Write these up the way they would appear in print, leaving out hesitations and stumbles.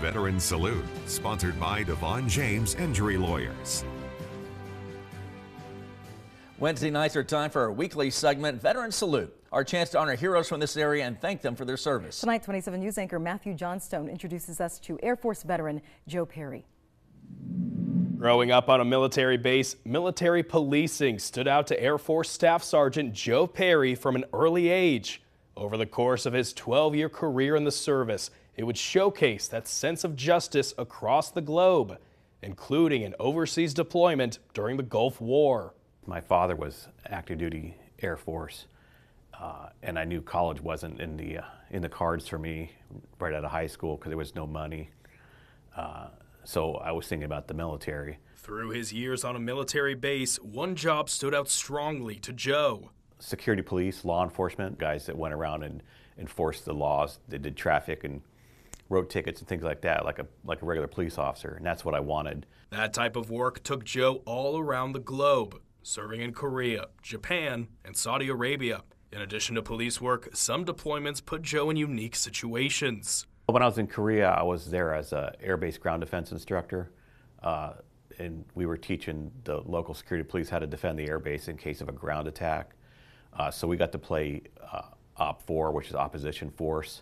Veteran Salute, sponsored by DeVaughn James Injury Lawyers. Wednesday nights are time for our weekly segment, Veteran Salute, our chance to honor heroes from this area and thank them for their service. Tonight, 27 News anchor Matthew Johnstone introduces us to Air Force veteran Joe Perry. Growing up on a military base, military policing stood out to Air Force Staff Sergeant Joe Perry from an early age. Over the course of his 12-year career in the service, it would showcase that sense of justice across the globe, including an overseas deployment during the Gulf War. My father was active duty Air Force, and I knew college wasn't in the cards for me right out of high school because there was no money. So I was thinking about the military. Through his years on a military base, one job stood out strongly to Joe. Security police, law enforcement, guys that went around and enforced the laws. They did traffic and wrote tickets and things like that, like a regular police officer, and that's what I wanted. That type of work took Joe all around the globe, serving in Korea, Japan, and Saudi Arabia. In addition to police work, some deployments put Joe in unique situations. When I was in Korea, I was there as an air-based ground defense instructor, and we were teaching the local security police how to defend the airbase in case of a ground attack. So we got to play Op 4, which is opposition force.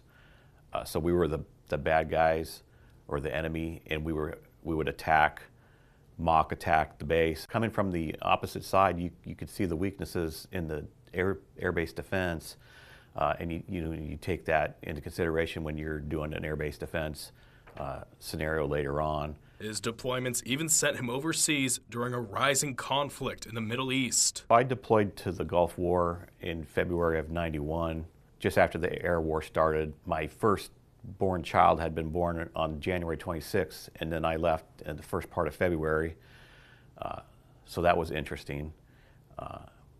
So we were the bad guys or the enemy, and we would mock attack the base. Coming from the opposite side, you could see the weaknesses in the air-based defense, and you take that into consideration when you're doing an airbase defense scenario later on. His deployments even sent him overseas during a rising conflict in the Middle East. I deployed to the Gulf War in February of '91, just after the air war started. My first born child had been born on January 26th, and then I left in the first part of February. So that was interesting.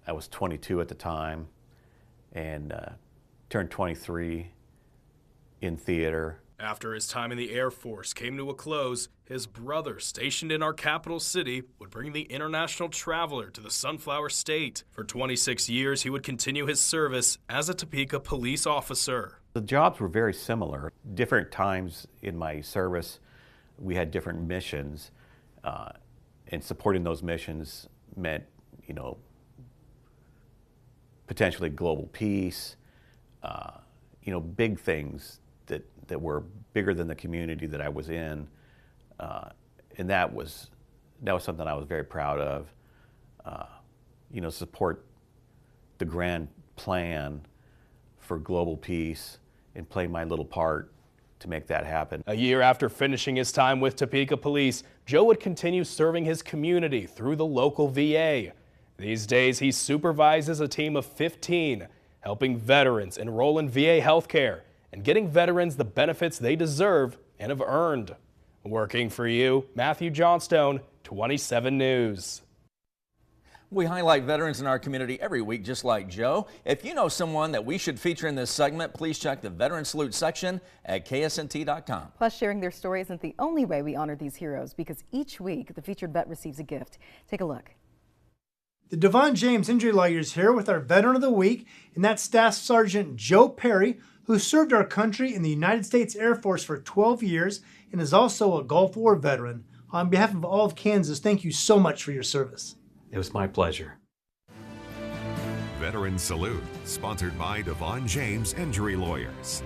I was 22 at the time, and turned 23 in theater. After his time in the Air Force came to a close, his brother, stationed in our capital city, would bring the international traveler to the Sunflower State. For 26 years, he would continue his service as a Topeka police officer. The jobs were very similar. Different times in my service, we had different missions, and supporting those missions meant, potentially global peace, big things that were bigger than the community that I was in, and that was something I was very proud of. Support the grand plan for global peace and play my little part to make that happen. A year after finishing his time with Topeka Police, Joe would continue serving his community through the local VA. These days, he supervises a team of 15, helping veterans enroll in VA healthcare and getting veterans the benefits they deserve and have earned. Working for you, Matthew Johnstone, 27 News. We highlight veterans in our community every week, just like Joe. If you know someone that we should feature in this segment, please check the Veteran Salute section at KSNT.com. Plus, sharing their story isn't the only way we honor these heroes, because each week the featured vet receives a gift. Take a look. The DeVaughn James Injury Lawyers here with our Veteran of the Week, and that's Staff Sergeant Joe Perry, who served our country in the United States Air Force for 12 years and is also a Gulf War veteran. On behalf of all of Kansas, thank you so much for your service. It was my pleasure. Veteran Salute, sponsored by DeVaughn James Injury Lawyers.